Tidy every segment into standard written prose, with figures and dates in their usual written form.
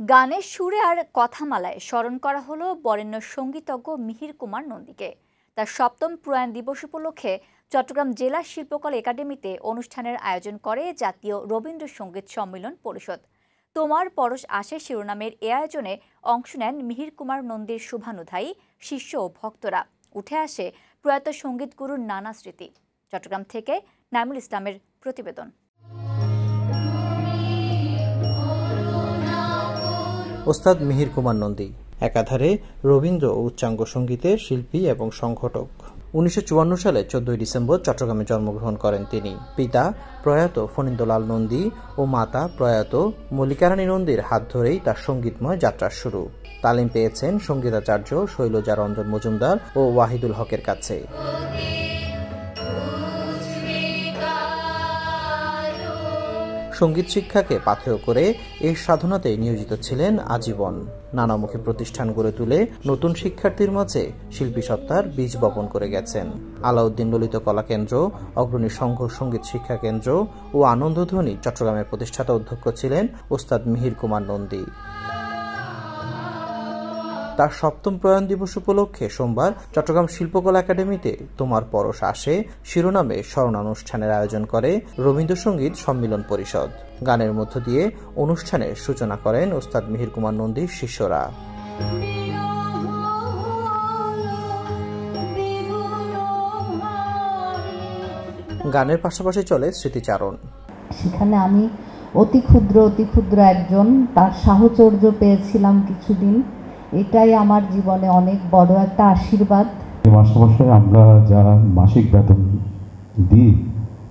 গানের সুরে আর কথামালায় স্মরণ করা হলো বরেণ্য সঙ্গীতজ্ঞ মিহির কুমার নন্দীকে। তার সপ্তম প্রয়াণ দিবস উপলক্ষে চট্টগ্রাম জেলা শিল্পকলা একাডেমিতে অনুষ্ঠানের আয়োজন করে জাতীয় রবীন্দ্রসঙ্গীত সম্মেলন পরিষদ। তোমার পরশ আসে শিরোনামের এ আয়োজনে অংশ নেন মিহির কুমার নন্দীর শুভানুধ্যায়ী শিষ্য ও ভক্তরা। উঠে আসে প্রয়াত সঙ্গীত গুরুর নানা স্মৃতি। চট্টগ্রাম থেকে নাইমুল ইসলামের প্রতিবেদন। ওস্তাদ মিহির কুমার নন্দী একাধারে রবীন্দ্র ও উচ্চাঙ্গ সঙ্গীতের শিল্পী এবং সংগঠক। 1954 সালে 14 ডিসেম্বর চট্টগ্রামে জন্মগ্রহণ করেন তিনি। পিতা প্রয়াত ফণীন্দ্রলাল নন্দী ও মাতা প্রয়াত মল্লিকারানী নন্দীর হাত ধরেই তার সঙ্গীতময় যাত্রার শুরু। তালিম পেয়েছেন সঙ্গীতাচার্য শৈলজা রঞ্জন মজুমদার ও ওয়াহিদুল হকের কাছে। সঙ্গীত শিক্ষাকে পাথেয় করে এই সাধনাতে নিয়োজিত ছিলেন আজীবন। নানামুখী প্রতিষ্ঠান গড়ে তুলে নতুন শিক্ষার্থীর মাঝে শিল্পী সত্তার বীজ বপন করে গেছেন। আলাউদ্দিন ললিত কলা কেন্দ্র, অগ্রণী সংঘ সঙ্গীত শিক্ষা কেন্দ্র ও আনন্দধ্বনি চট্টগ্রামের প্রতিষ্ঠাতা অধ্যক্ষ ছিলেন ওস্তাদ মিহির কুমার নন্দী। তার সপ্তম প্রয়াণ দিবস উপলক্ষে সোমবার চট্টগ্রাম শিল্পকলা একাডেমিতে তোমার পরশ আসে শিরোনামে স্মরণানুষ্ঠানের আয়োজন করে রবীন্দ্রসঙ্গীত সম্মেলন পরিষদ। গানের মধ্য দিয়ে অনুষ্ঠানের সূচনা করেন ওস্তাদ মিহির কুমার নন্দীর শিষ্যরা। গানের পাশাপাশি চলে স্মৃতিচারণ। সেখানে আমি অতি ক্ষুদ্র একজন তার সাহচর্য পেয়েছিলাম কিছুদিন। এটাই আমার জীবনে অনেক বড় একটা আশীর্বাদ। মাসে আমরা যা মাসিক বেতন দিই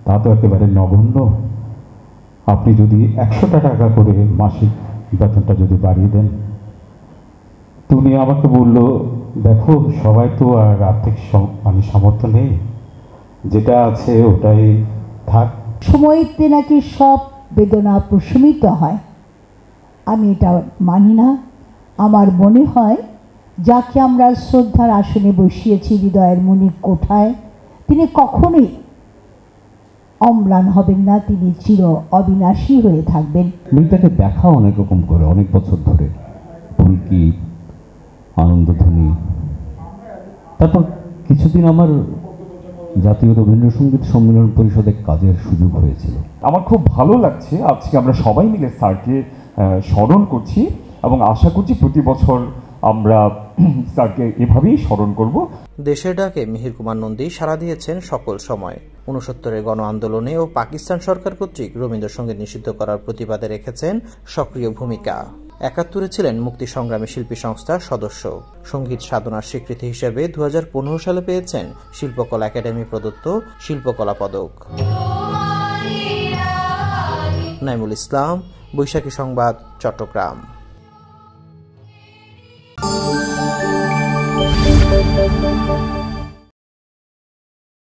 তা তো একেবারে নগণ্য। আপনি যদি 100 টাকা করে মাসিক বেতনটা যদি বাড়িয়ে দেন। তুমি আমাকে বললো, দেখো সবাই তো আর আর্থিক সামর্থ্য নেই, যেটা আছে ওটাই থাক। সময়তে নাকি সব বেদনা প্রশমিত হয়, আমি এটা মানি না। আমার মনে হয় যাকে আমরা শ্রদ্ধার আসনে বসিয়েছি হৃদয়ের মনির কোঠায়, তিনি কখনোই অম্লান হবেন না, তিনি চির অবিনাশী হয়ে থাকবেন। মেয়েটাকে দেখা অনেক রকম করে, অনেক বছর ধরে, ফুলকি, আনন্দধ্বনি। তারপর কিছুদিন আমার জাতীয় রবীন্দ্রসঙ্গীত সম্মেলন পরিষদে কাজের সুযোগ হয়েছিল। আমার খুব ভালো লাগছে আজকে আমরা সবাই মিলে স্যারকে স্মরণ করছি এবং আশা করছি প্রতি বছর আমরা স্যারকে এভাবেই স্মরণ করব। দেশের ডাকে মিহির কুমার নন্দী সাড়া দিয়েছেন সকল সময়। 69-এর গণ আন্দোলনে ও পাকিস্তান সরকার কর্তৃক রবীন্দ্রসঙ্গীত নিষিদ্ধ করার প্রতিবাদে রেখেছেন সক্রিয় ভূমিকা। 71-এ ছিলেন মুক্তি সংগ্রামী শিল্পী সংস্থার সদস্য। সঙ্গীত সাধনার স্বীকৃতি হিসেবে 2015 সালে পেয়েছেন শিল্পকলা একাডেমি প্রদত্ত শিল্পকলা পদক। নাইমুল ইসলাম, বৈশাখী সংবাদ, চট্টগ্রাম।